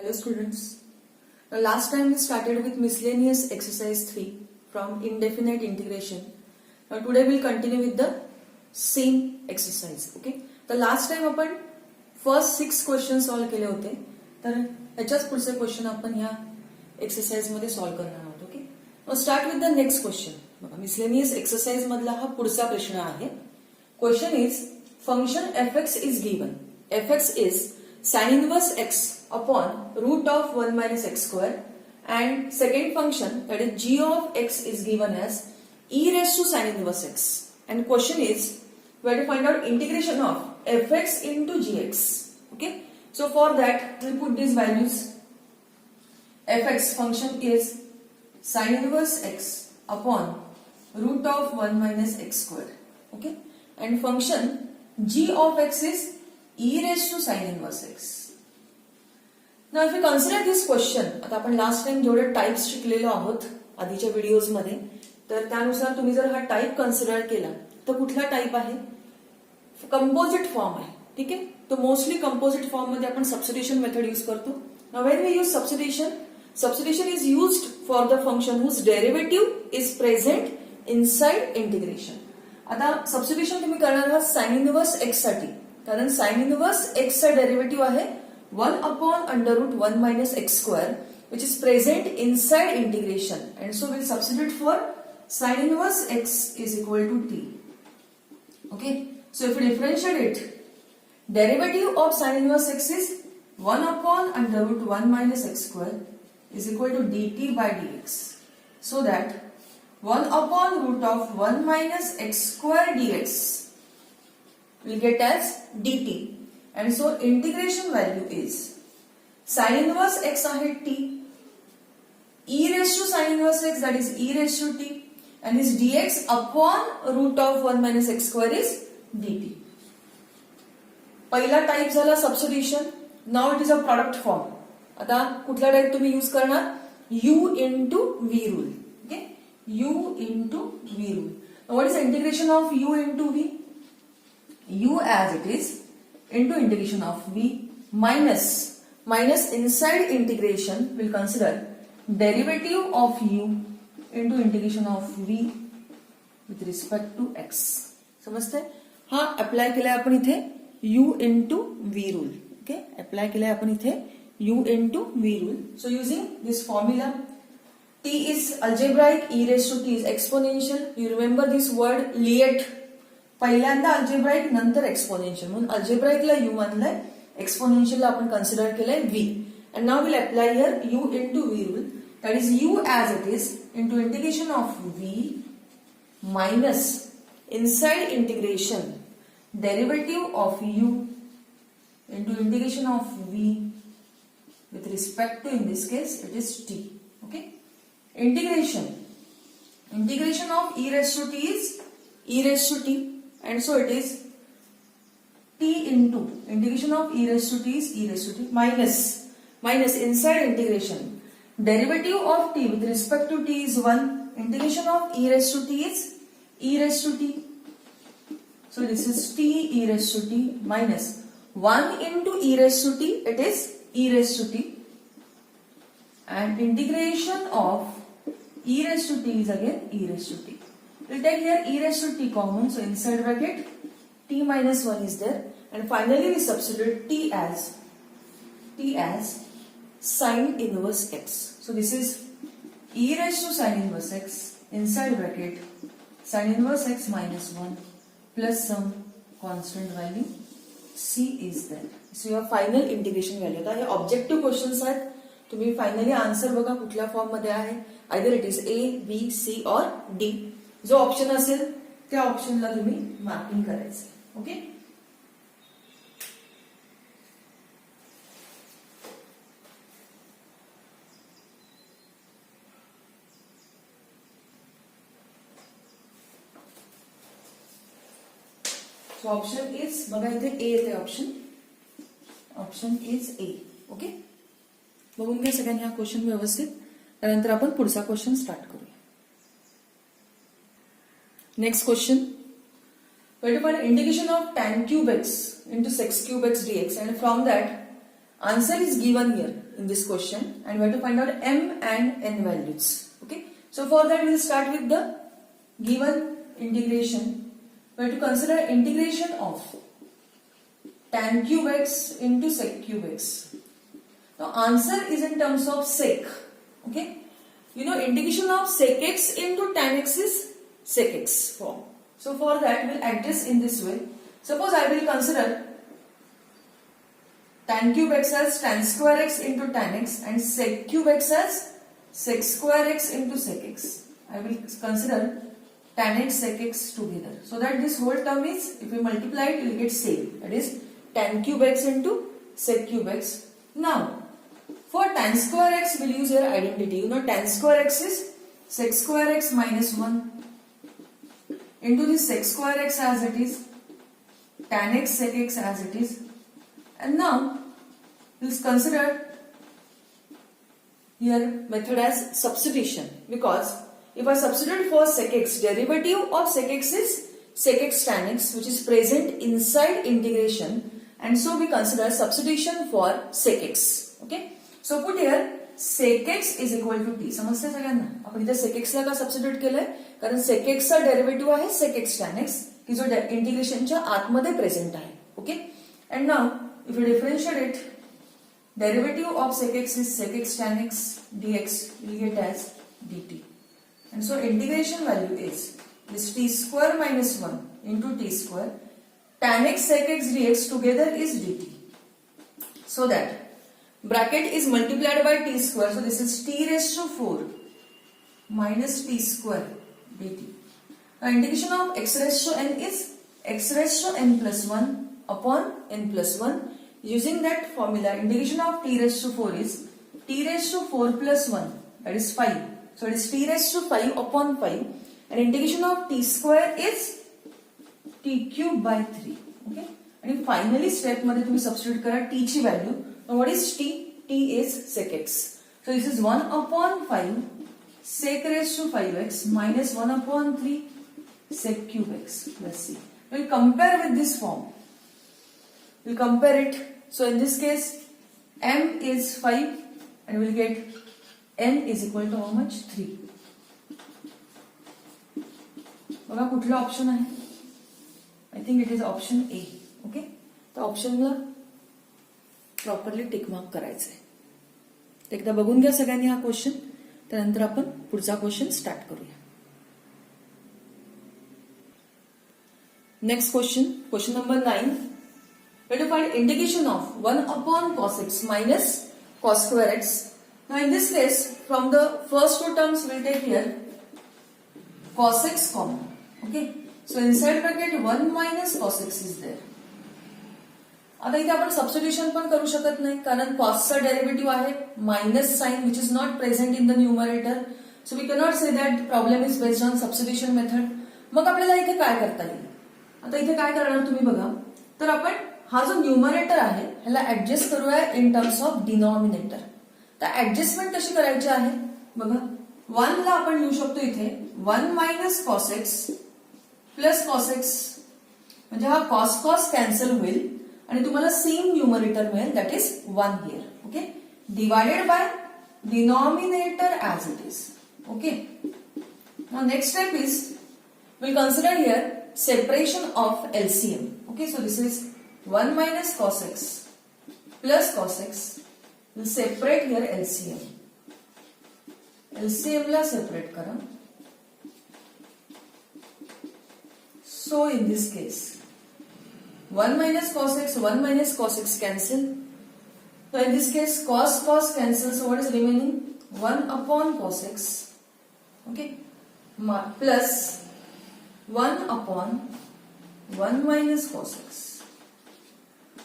Hello students. Now last time we started with miscellaneous exercise 3 from indefinite integration. Now today we'll continue with the same exercise. Okay. The last time आपण first 6 questions solve केले होते. तर याच्याच पुढचे question आपण ह्या exercise मध्ये solve करणार आहोत. Okay. Now start with the next question. बघा मिसलेनियस एक्सरसाइज मधला हा पुढचा प्रश्न आहे. Question is function fx is given. fx is sin inverse x upon root of 1 minus x square, and second function, that is g of x, is given as e raised to sin inverse x, and question is we have to find out integration of fx into gx. Okay, so for that we'll put these values. Fx function is sin inverse x upon root of 1 minus x square. Okay, and function g of x is e raised to sin inverse x. Now if you consider this question, आता आपण last time जेवढे types शिकलेलो आहोत आधीच्या videos मध्ये, तर त्यानुसार तुम्ही जर हा टाइप कन्सिडर केला तर कुठला टाइप आहे? कंपोजिट फॉर्म आहे. ठीक आहे. तो मोस्टली कंपोजिट फॉर्म मध्ये आपण सबस्टिट्यूशन मेथड यूज करतो. Now when we use substitution is used for the function whose derivative is present inside integration. आता सबस्टिट्यूशन तुम्ही करणार आहात साइन इनवर्स एक्स साठी, कारण साइन इनवर्स एक्स चा डेरिव्हेटिव्ह आहे 1 upon under root 1 minus x square, which is present inside integration, and so we'll substitute for sin inverse x is equal to t. Okay, so if we differentiate it, derivative of sin inverse x is 1 upon under root 1 minus x square is equal to dt by dx, so that 1 upon root of 1 minus x square dx will get as dt. And so integration value is sin inverse x आहे t, e raised to sin inverse x, that is e raised to t, and this dx upon root of 1 minus x square is dt. पहिला type झाला substitution. Now it is a product form. आता कुठला type तुम्ही use करणार? u into v rule. Okay, u into v rule. Now what is the integration of u into v? u as it is into integration of v minus inside integration will consider derivative of u into integration of v with respect to x. समजते? हा apply केलाय आपण इथे u into v rule. Okay, apply केलाय आपण इथे u into v rule. So using this formula, t is algebraic, e raised to t is exponential. You remember this word liet. पहिल्यांदा algebraic नंतर एक्सपोनेन्शियल, म्हणून अल्जेब्राइकला u मानलाय, एक्सपोनेन्शियलला आपण consider केलंय v. And now will apply here u into v rule, that is u as it is into integration of v minus inside integration derivative of u into integration of v with respect to, in this case it is t. Okay, integration of e raised to t is e raised to t, and so it is t into integration of e raised to t is e raised to t minus inside integration derivative of t with respect to t is 1, integration of e raised to t is e raised to t, so this is t e raised to t minus 1 into e raised to t, it is e raised to t, and integration of e raised to t is again e raised to t. We'll take here e raised to t common, so inside bracket t minus 1 is there, and finally we substitute t as sin inverse x. So this is e raised to sin inverse x inside bracket sin inverse x minus 1 plus some constant value c is there. So your final integration value. आता हे objective questions आहेत. तुम्ही finally answer बघा कुठल्या form मध्ये आहे. Either it is A, B, C और D. जो option असेल त्या ऑप्शनला तुम्ही मार्किंग करायचं. ओके, सो ऑप्शन इज, बघा इथे ए येते ऑप्शन इज ए. ओके, बघून घ्या सगळ्यांनी हा क्वेश्चन व्यवस्थित. त्यानंतर आपण पुढचा क्वेश्चन स्टार्ट करूया. Next question. We have to find integration of tan cube x into sec cube x dx, and from that answer is given here. in this question, and we have to find out m and n values. Okay, so for that we will start with the given integration. We have to consider integration of tan cube x into sec cube x. Now answer is in terms of sec. Okay, you know integration of sec x into tan x is sec x form. So for that we will address in this way. Suppose I will consider tan cube x as tan square x into tan x and sec cube x as sec square x into sec x. I will consider tan x sec x together. So that this whole term is, if we multiply it, you will get same. That is tan cube x into sec cube x. Now, for tan square x, we will use your identity. You know tan square x is sec square x minus 1 into this sec square x as it is, tan x sec x as it is. And now, let's consider here method as substitution, because if I substitute for sec x, derivative of sec x is sec x tan x, which is present inside integration, and so we consider substitution for sec x. Okay, so put here sec x is equal to t. समजते सगळ्यांना? आपण इथे sec x ला का substitute केलंय? कारण sec x चा derivative आहे sec x tan x, की जो इंटिग्रेशनच्या आतमध्ये प्रेझेंट आहे. Okay, and now if you differentiate it, derivative of sec x is sec x tan x dx, you will get as dt. And so integration value is this t square minus 1 into t square tan x sec x dx together is dt. So that bracket is multiplied by t square, so this is t raised to 4 minus t square dt. Now integration of x raised to n is x raised to n plus 1 upon n plus 1. Using that formula, integration of t raised to 4 is t raised to 4 plus 1, that is 5. So it is t raised to 5 upon 5, and integration of t square is t cube by 3. Okay, and finally step मध्ये तुम्ही substitute करा t ची value. Now what is t? T is sec x. So this is 1 upon 5 sec raised to 5x minus 1 upon 3 sec cube x plus c. We'll compare with this form. We'll compare it. So in this case, m is 5 and we'll get n is equal to how much? 3. बघा कुठला option आहे? I think it is option A. Okay? तर ऑप्शनला properly tick mark करायचं आहे. एकदा बघून घ्या सगळ्यांनी हा क्वेश्चन, त्यानंतर आपण पुढचा क्वेश्चन स्टार्ट करूया. Next question number 9. We have to find integration of 1 upon cos x minus cos square x. Now in this case, from the first two terms we will take here cos x common. Okay, so inside bracket 1 minus cos x is there. आता इथे आपण substitution पण करू शकत नाही, कारण cos चा derivative आहे minus sine which is not present in the numerator. So we cannot say that problem is based on substitution method. मग आपल्याला इथे काय करता येईल? आता इथे काय करणार तुम्ही बघा, तर आपण हा जो न्यूमरेटर आहे ह्याला ऍडजस्ट करूया इन टर्म्स ऑफ डिनॉमिनेटर. तर ऍडजस्टमेंट कशी करायची आहे बघा, 1 ला आपण लिहू शकतो इथे 1 minus cos x plus cos x, म्हणजे हा कॉस कॉस कॅन्सल होईल आणि तुम्हाला सेम न्यूमरेटर मिळेल, that is 1 here. Okay, divided by denominator as it is. Okay, now next step is we'll consider here separation of LCM. Okay, so this is 1 minus cos x plus cos x. We'll separate here LCM. LCM ला separate करा. So in this case, 1 minus cos x, 1 minus cos x cancel. So in this case, cos cancel. So what is remaining? 1 upon cos x. Okay, plus 1 upon 1 minus cos x.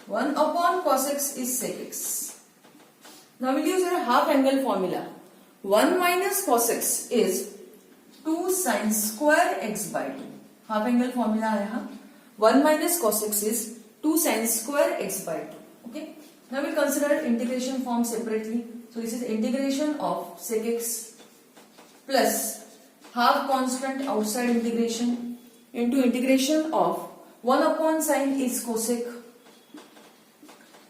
1 upon cos x is sec x. Now we'll use our half angle formula. 1 minus cos x is 2 sin square x by 2. Half angle formula है हाँ. 1 minus cos x is 2 sin square x by 2. Okay. Now we'll consider integration form separately. So this is integration of sec x plus half constant outside integration into integration of 1 upon sin is cosec.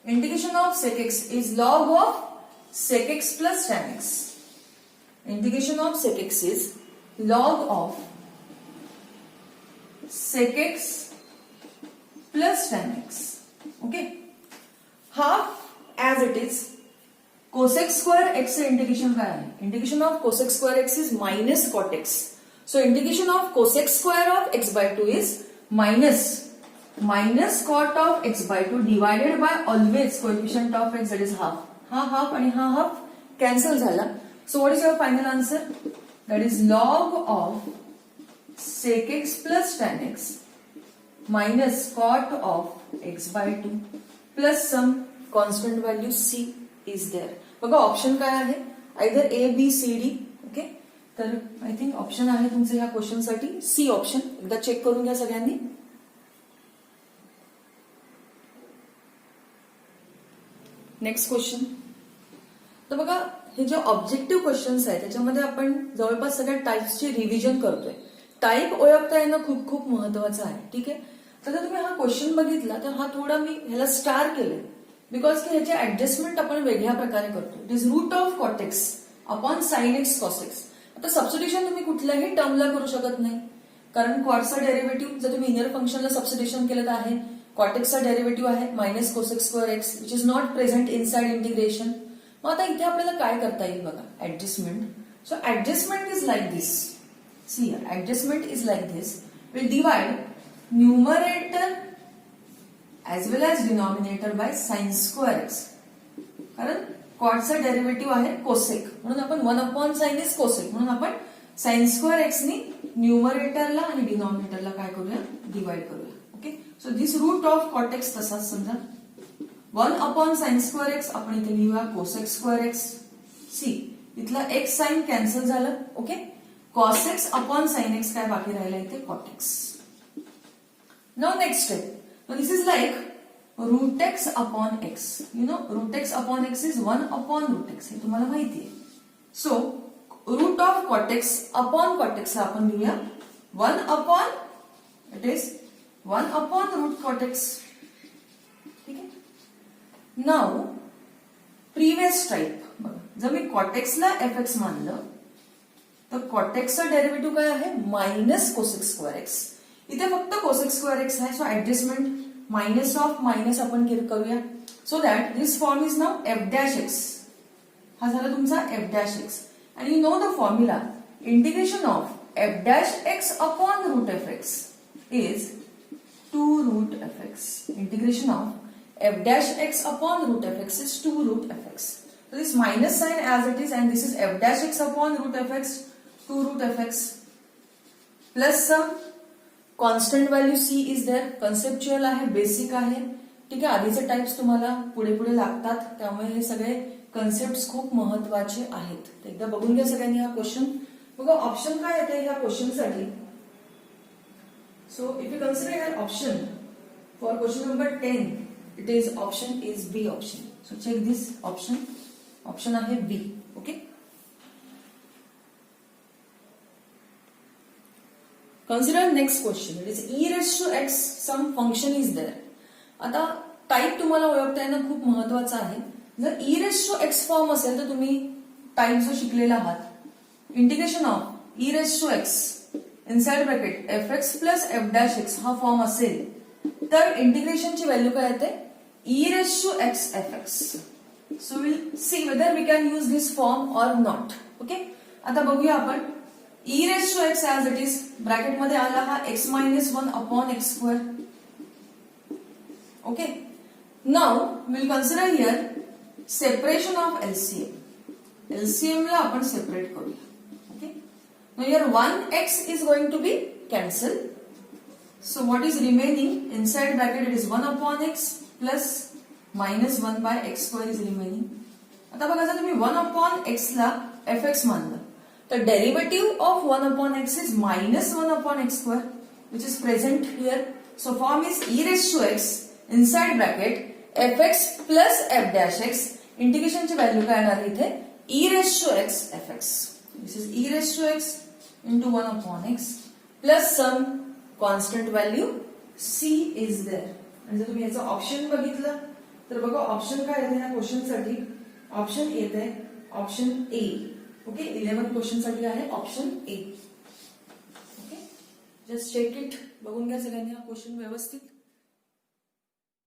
Integration of sec x is log of sec x plus tan x. Integration of sec x is log of sec x plus tan x. Okay. Half as it is cosec square x चे integration काय आहे? Integration of cosec square x is minus cot x. So integration of cosec square of x by 2 is minus cot of x by 2 divided by always coefficient of x, that is half. हा half आणि हा half cancel झाला. So what is your final answer? That is log of sec x plus tan x minus cot of x by 2 plus some constant value c is there. बघा option काय आहे? Either A, B, C, D. Okay, तर I think option आहे तुमचं ह्या question साठी C option. एकदा check करून घ्या सगळ्यांनी. Next question. तर बघा हे जे ऑब्जेक्टिव्ह क्वेश्चन्स आहेत त्याच्यामध्ये आपण जवळपास सगळ्या टाईप्सची रिव्हिजन करतोय. टाईप ओळखता येणं खूप खूप महत्वाचं आहे. ठीक आहे, तर जर तुम्ही हा क्वेश्चन बघितला तर हा थोडा मी ह्याला स्टार केलंय बिकॉज की ह्याचे ऍडजस्टमेंट आपण वेगळ्या प्रकारे करतो. It is root of cot x upon sine x cos x. आता सबस्टिट्यूशन तुम्ही कुठल्याही टर्मला करू शकत नाही कारण कॉटचा डेरिव्हेटिव्ह जर तुम्ही इनर फंक्शनला सबस्टिट्यूशन केलं तर आहे कॉट एक्सचा डेरिव्हेटिव्ह आहे minus cosec square x which is not present inside integration. मग आता इथे आपल्याला काय करता येईल बघा adjustment. So adjustment is like this. See adjustment is like this. Will divide numerator as well as denominator by sin square x. कारण कॉटचा derivative आहे कोसेक म्हणून आपण 1 अपॉन साइन इज कोसेक म्हणून आपण साइन स्क्वेअर एक्स नी न्यूमरेटरला आणि डिनॉमिनेटरला काय करूया डिवाइड करूया. Okay, so this root of cot x तसाच समजा 1 अपॉन साइन स्क्वेअर एक्स आपण इथे लिहूया कोसेक स्क्वेअर एक्स. सी इथला एक्स साइन कॅन्सल झालं. Okay, cos x upon sine x काय बाकी राहिला इथे cot x. Now next step. So this is like root x upon x. You know root x upon x is 1 upon root x. हे तुम्हाला माहिती आहे. So root of cot x upon cot x आपण लिहूया 1 upon it is 1 upon root cot x. ठीक आहे. Now previous type बघा जर मी cot x ला fx मानलं तर cot x चा डेरिव्हेटिव्ह काय आहे मायनस कोसेक स्क्वेअर एक्स. इथे फक्त कोसेक स्क्वेअर एक्स आहे. So adjustment minus of minus आपण करूया. So that this form is now f dash x. हा झाला तुमचा f dash x. And you know the formula integration of f dash x upon root f x is 2 root f x. Integration of f dash x upon root f x is 2 root f x. So this minus sign as it is and this is f dash x upon root f x 2 root f x plus some constant value c is there. Conceptual आहे basic आहे. ठीक आहे, आधीचे types तुम्हाला पुढे पुढे लागतात त्यामुळे हे सगळे कन्सेप्ट खूप महत्वाचे आहेत. एकदा बघून घ्या सगळ्यांनी हा क्वेश्चन. बघा ऑप्शन काय येते ह्या क्वेश्चन साठी. So if you consider your option for question number 10 it is option is B option. So check this option. Option आहे B. Okay, consider next question. It is e raised to x some function is there. आता type तुम्हाला ओळखता येणं खूप महत्वाचं आहे. जर e raised to x form असेल तर तुम्ही टाइप जो शिकलेला आहात integration of e raised to x inside bracket fx plus f dash x हा फॉर्म असेल तर इंटिग्रेशनची व्हॅल्यू काय येते e raised to x fx. So will see whether we can use this form or not. Okay, आता बघूया आपण e raised to x as it is bracket मध्ये आला हा x minus 1 upon x square. Okay, now we'll consider here separation of LCM. LCM ला आपण separate करूया. Okay, now here 1x is going to be cancelled. So what is remaining inside bracket it is 1 upon x plus minus 1 by x square is remaining. आता बघा जर तुम्ही 1 upon x ला fx मानलं the derivative of 1 upon x is minus 1 upon x square which is present here. So form is e raised to x inside bracket fx plus f dash x. Integration ची value काय येणार इथे e raised to x fx. This is e raised to x into 1 upon x plus some constant value c is there. आणि जर तुम्ही याचा option बघितलं तर बघा ऑप्शन काय आहे या क्वेश्चन साठी ऑप्शन येत आहे ऑप्शन ए. ओके 11 क्वेश्चन साठी आहे option A. Okay just check it. बघून घ्या सगळ्यांनी हा क्वेश्चन व्यवस्थित.